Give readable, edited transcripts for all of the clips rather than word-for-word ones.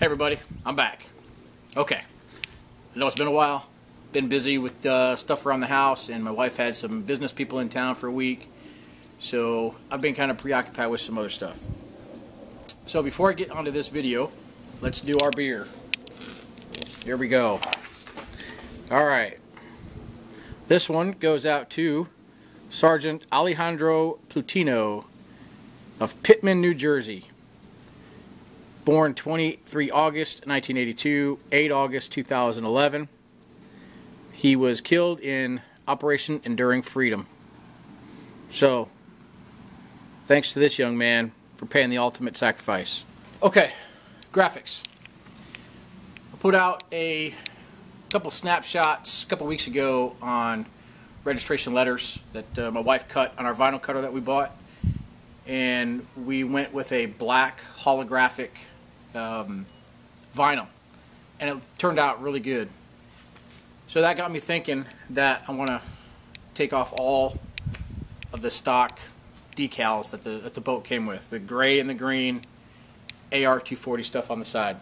Hey everybody, I'm back. Okay, I know it's been a while. Been busy with stuff around the house, and my wife had some business people in town for a week. So I've been kind of preoccupied with some other stuff. So before I get onto this video, let's do our beer. Here we go. Alright. This one goes out to Sergeant Alejandro Plutino of Pittman, New Jersey. Born 23 August 1982, 8 August 2011. He was killed in Operation Enduring Freedom. So, thanks to this young man for paying the ultimate sacrifice. Okay, graphics. I put out a couple snapshots a couple weeks ago on registration letters that my wife cut on our vinyl cutter that we bought. And we went with a black holographic vinyl, and it turned out really good. So that got me thinking that I want to take off all of the stock decals that the boat came with, the gray and the green AR-240 stuff on the side,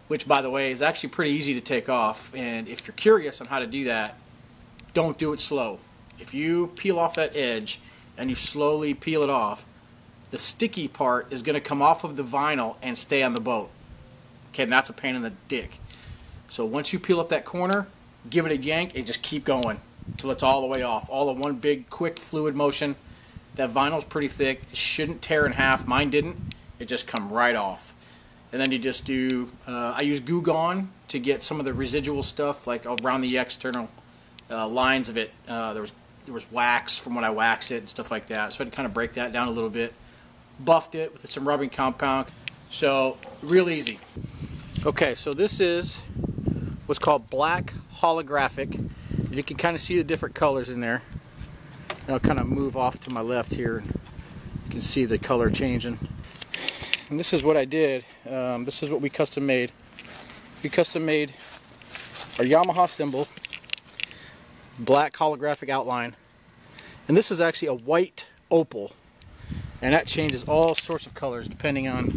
which by the way is actually pretty easy to take off. And if you're curious on how to do that, don't do it slow. If you peel off that edge and you slowly peel it off, the sticky part is going to come off of the vinyl and stay on the boat. Okay, and that's a pain in the dick. So once you peel up that corner, give it a yank and just keep going until it's all the way off. All in one big, quick, fluid motion. That vinyl's pretty thick. It shouldn't tear in half. Mine didn't. It just come right off. And then you just do, I use Goo Gone to get some of the residual stuff, like around the external lines of it. There was wax from when I waxed it and stuff like that. So I had to kind of break that down a little bit. Buffed it with some rubbing compound. So real easy. Okay, so this is what's called black holographic. And you can kind of see the different colors in there. And I'll kind of move off to my left here, and you can see the color changing. And this is what I did. This is what we custom made. We custom made our Yamaha symbol, black holographic outline, and this is actually a white opal. And that changes all sorts of colors depending on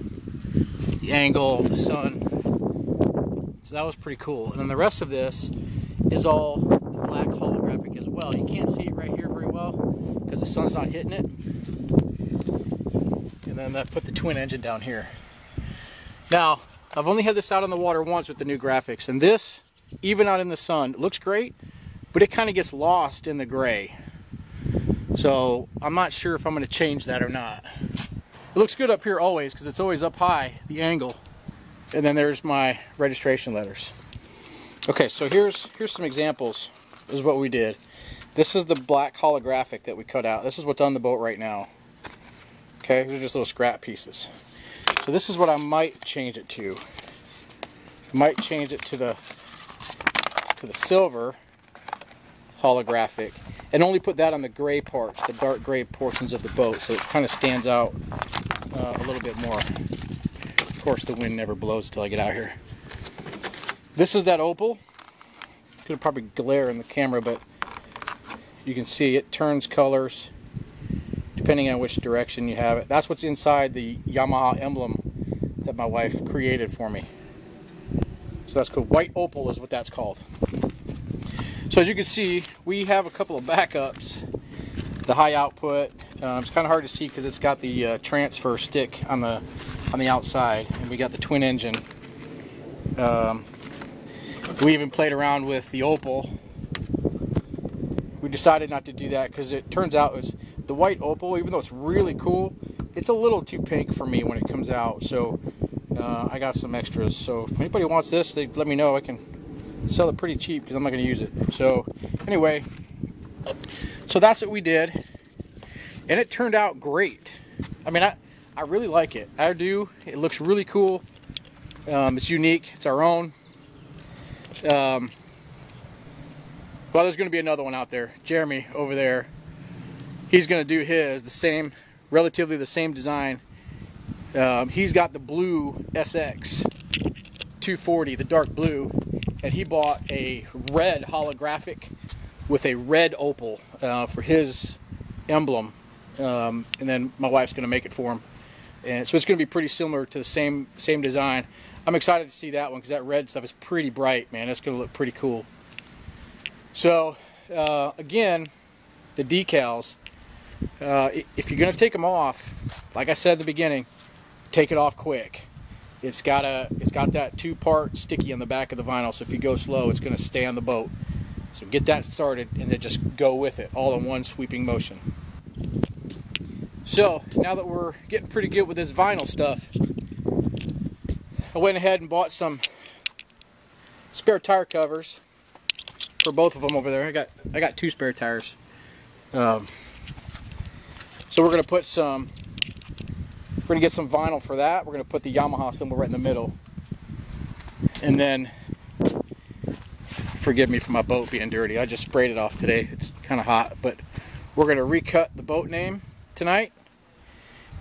the angle of the sun. So that was pretty cool. And then the rest of this is all black holographic as well. You can't see it right here very well because the sun's not hitting it. And then I put the twin engine down here. Now, I've only had this out on the water once with the new graphics. And this, even out in the sun, it looks great, but it kind of gets lost in the gray. So I'm not sure if I'm going to change that or not. It looks good up here always because it's always up high, the angle. And then there's my registration letters. Okay, so here's some examples. This is what we did. This is the black holographic that we cut out. This is what's on the boat right now. Okay, these are just little scrap pieces. So this is what I might change it to. I might change it to the silver holographic, and only put that on the gray parts, the dark gray portions of the boat, so it kind of stands out a little bit more. Of course, the wind never blows until I get out here. This is that opal. It's going to probably glare in the camera, but you can see it turns colors depending on which direction you have it. That's what's inside the Yamaha emblem that my wife created for me. So that's cool. White opal is what that's called. So as you can see, we have a couple of backups. The high output, it's kind of hard to see because it's got the transfer stick on the outside, and we got the twin engine. We even played around with the opal. We decided not to do that because it turns out it's the white opal, even though it's really cool, it's a little too pink for me when it comes out. So I got some extras. So if anybody wants this, they let me know. I can sell it pretty cheap because I'm not going to use it. So anyway, so that's what we did, and it turned out great. I mean, I really like it. I do. It looks really cool. It's unique. It's our own. Well, there's going to be another one out there. Jeremy over there, he's going to do his relatively the same design. He's got the blue SX 240, the dark blue. And he bought a red holographic with a red opal for his emblem. And then my wife's going to make it for him. And so it's going to be pretty similar to the same design. I'm excited to see that one because that red stuff is pretty bright, man. That's going to look pretty cool. So again, the decals, if you're going to take them off, like I said at the beginning, take it off quick. It's got that 2-part sticky on the back of the vinyl, so if you go slow, it's going to stay on the boat. So get that started and then just go with it, all in one sweeping motion. So now that we're getting pretty good with this vinyl stuff, I went ahead and bought some spare tire covers for both of them over there. I got 2 spare tires. So we're gonna get some vinyl for that. We're gonna put the Yamaha symbol right in the middle, and then, forgive me for my boat being dirty. I just sprayed it off today. It's kind of hot, but we're gonna recut the boat name tonight,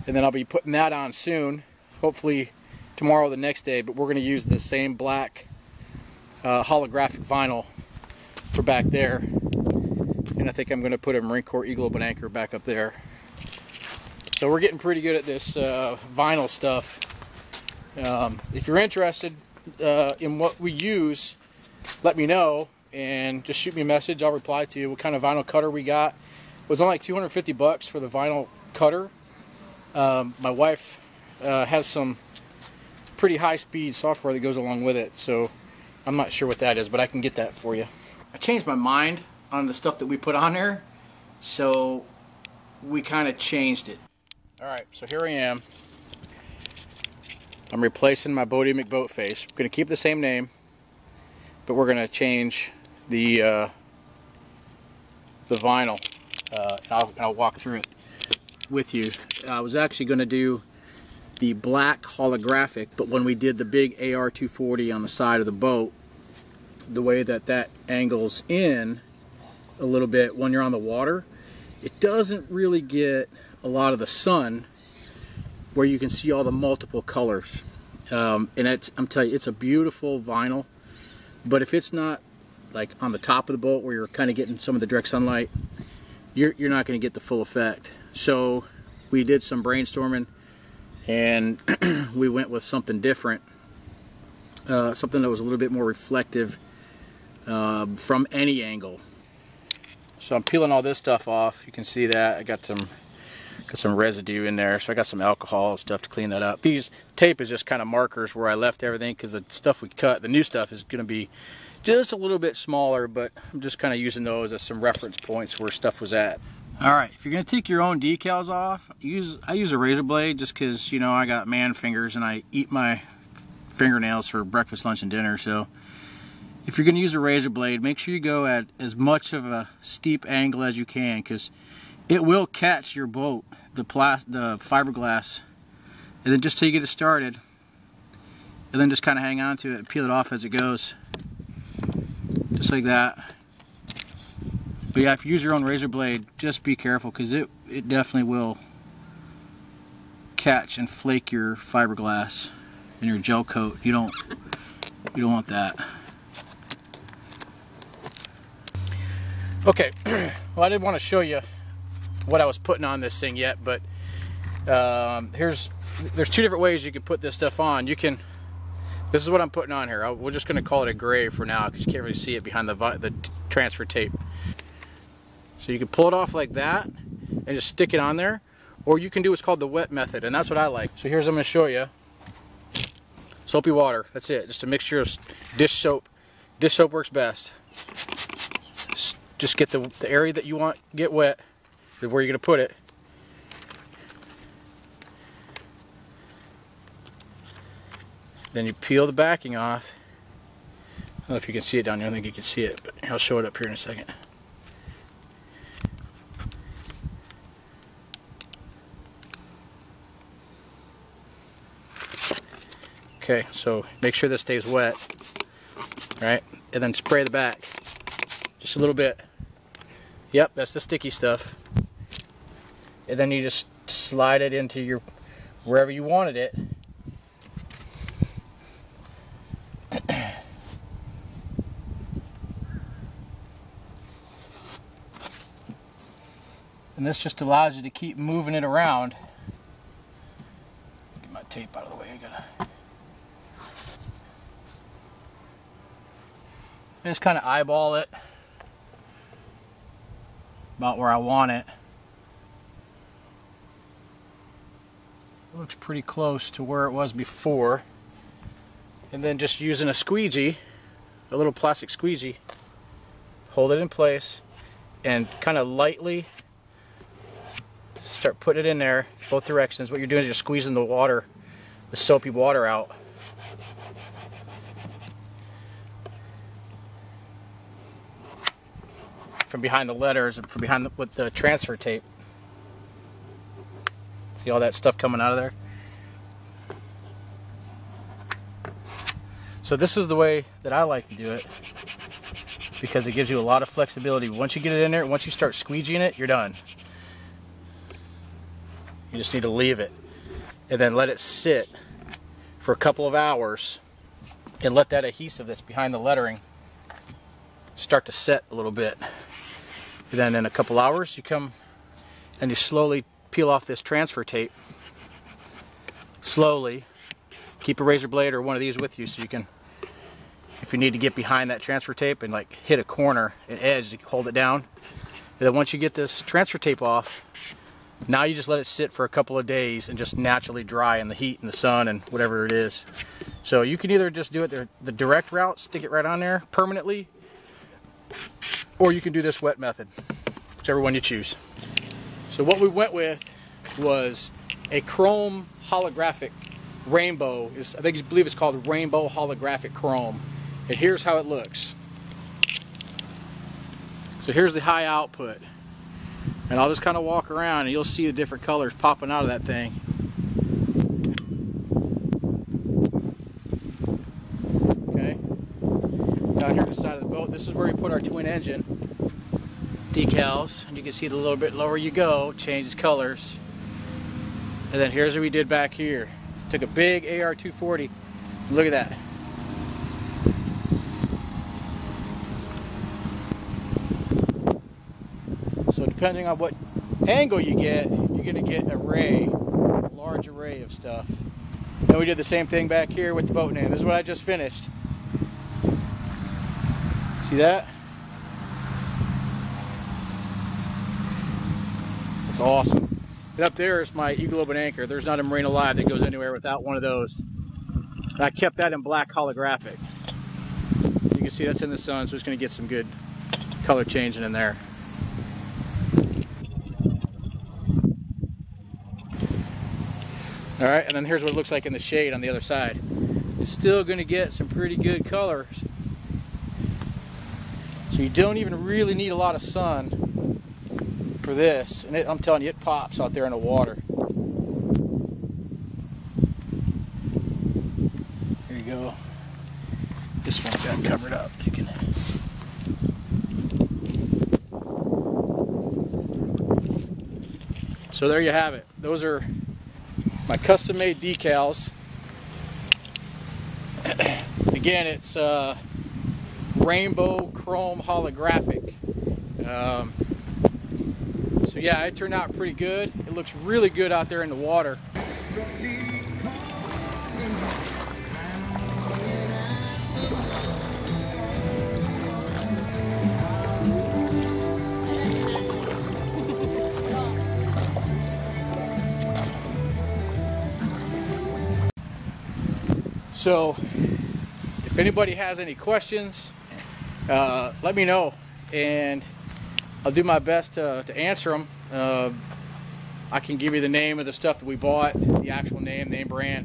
and then I'll be putting that on soon. Hopefully tomorrow or the next day. But we're gonna use the same black holographic vinyl for back there, and I think I'm gonna put a Marine Corps Eagle Open Anchor back up there. So we're getting pretty good at this vinyl stuff. If you're interested in what we use, let me know and just shoot me a message. I'll reply to you. What kind of vinyl cutter we got. It was only like 250 bucks for the vinyl cutter. My wife has some pretty high-speed software that goes along with it, so I'm not sure what that is, but I can get that for you. I changed my mind on the stuff that we put on there, so we kind of changed it. Alright, so here I am. I'm replacing my Bodie McBoat face. We're going to keep the same name, but we're going to change the vinyl. I'll walk through it with you. I was actually going to do the black holographic, but when we did the big AR-240 on the side of the boat, the way that angles in a little bit when you're on the water, it doesn't really get a lot of the sun where you can see all the multiple colors. And I'm telling you, it's a beautiful vinyl, but if it's not like on the top of the boat where you're kind of getting some of the direct sunlight, you're not going to get the full effect. So we did some brainstorming and we went with something different, something that was a little bit more reflective from any angle. So I'm peeling all this stuff off. You can see that I got some residue in there, so I got some alcohol and stuff to clean that up. These tape is just kind of markers where I left everything, because the stuff we cut, the new stuff, is going to be just a little bit smaller, but I'm just kind of using those as some reference points where stuff was at. Alright, if you're going to take your own decals off, I use a razor blade just because, you know, I got man fingers and I eat my fingernails for breakfast, lunch, and dinner. So if you're going to use a razor blade, make sure you go at as much of a steep angle as you can, because it will catch your boat, the fiberglass, and then just till you get it started, and then just kind of hang on to it and peel it off as it goes, just like that. But yeah, if you use your own razor blade, just be careful, because it definitely will catch and flake your fiberglass and your gel coat. You don't want that. Okay, well, I didn't want to show you what I was putting on this thing yet, but there's 2 different ways you can put this stuff on. This is what I'm putting on here. We're just going to call it a gray for now, because you can't really see it behind the transfer tape. So you can pull it off like that and just stick it on there, or you can do what's called the wet method, and that's what I like. So here's what I'm going to show you. Soapy water, that's it. Just a mixture of dish soap. Dish soap works best. Just get the area that you want get wet, where you're going to put it. Then you peel the backing off. I don't know if you can see it down there. I don't think you can see it, but I'll show it up here in a second. Okay, so make sure this stays wet, right? And then spray the back just a little bit. Yep, that's the sticky stuff. And then you just slide it into your wherever you wanted it. And this just allows you to keep moving it around tape out of the way. I just kind of eyeball it about where I want it. It looks pretty close to where it was before. And then just using a squeegee, a little plastic squeegee, hold it in place and kind of lightly start putting it in there, both directions. What you're doing is you're squeezing the water, the soapy water out. From behind the letters and from behind with the transfer tape. See all that stuff coming out of there? So this is the way that I like to do it, because it gives you a lot of flexibility. Once you get it in there, once you start squeegeeing it, you're done. You just need to leave it and then let it sit for a couple of hours and let that adhesive that's behind the lettering start to set a little bit. And then in a couple hours you come and you slowly peel off this transfer tape. Slowly. Keep a razor blade or one of these with you so you can, if you need to get behind that transfer tape and like hit a corner, an edge, you can hold it down. And then once you get this transfer tape off, now you just let it sit for a couple of days and just naturally dry in the heat and the sun and whatever it is. So you can either just do it the direct route, stick it right on there permanently, or you can do this wet method, whichever one you choose. So what we went with was a chrome holographic rainbow. I believe it's called rainbow holographic chrome. And here's how it looks. So here's the high output. And I'll just kind of walk around and you'll see the different colors popping out of that thing. Okay. Down here on the side of the boat, this is where we put our twin engine decals. And you can see the little bit lower you go, changes colors. And then here's what we did back here. Took a big AR-240. Look at that. So depending on what angle you get, you're going to get a large array of stuff. Then we did the same thing back here with the boat name. This is what I just finished. See that? That's awesome. And up there is my Eagle Open anchor. There's not a marine alive that goes anywhere without one of those. And I kept that in black holographic. You can see that's in the sun, so it's going to get some good color changing in there. Alright, and then here's what it looks like in the shade on the other side. It's still going to get some pretty good colors. So you don't even really need a lot of sun for this. And I'm telling you, it pops out there in the water. Here you go. This one's got covered up. You can. So there you have it. Those are my custom-made decals. Again, it's rainbow chrome holographic. So yeah, it turned out pretty good. It looks really good out there in the water. So if anybody has any questions, let me know and I'll do my best to answer them. I can give you the name of the stuff that we bought, the actual name brand.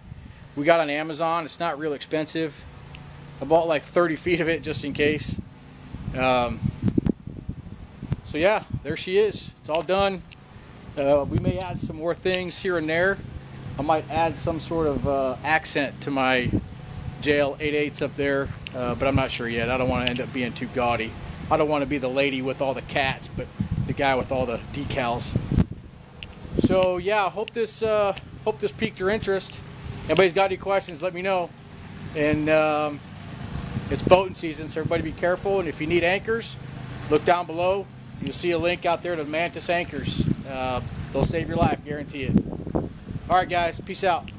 We got on Amazon. It's not real expensive. I bought like 30 feet of it just in case. So yeah, there she is. It's all done. We may add some more things here and there. I might add some sort of accent to my JL 8/8s up there, but I'm not sure yet. I don't want to end up being too gaudy. I don't want to be the lady with all the cats, but the guy with all the decals. So yeah, I hope this piqued your interest. Anybody's got any questions, let me know. And it's boating season, so everybody be careful. And if you need anchors, look down below. You'll see a link out there to Mantus anchors. They'll save your life, guarantee it. All right, guys, peace out.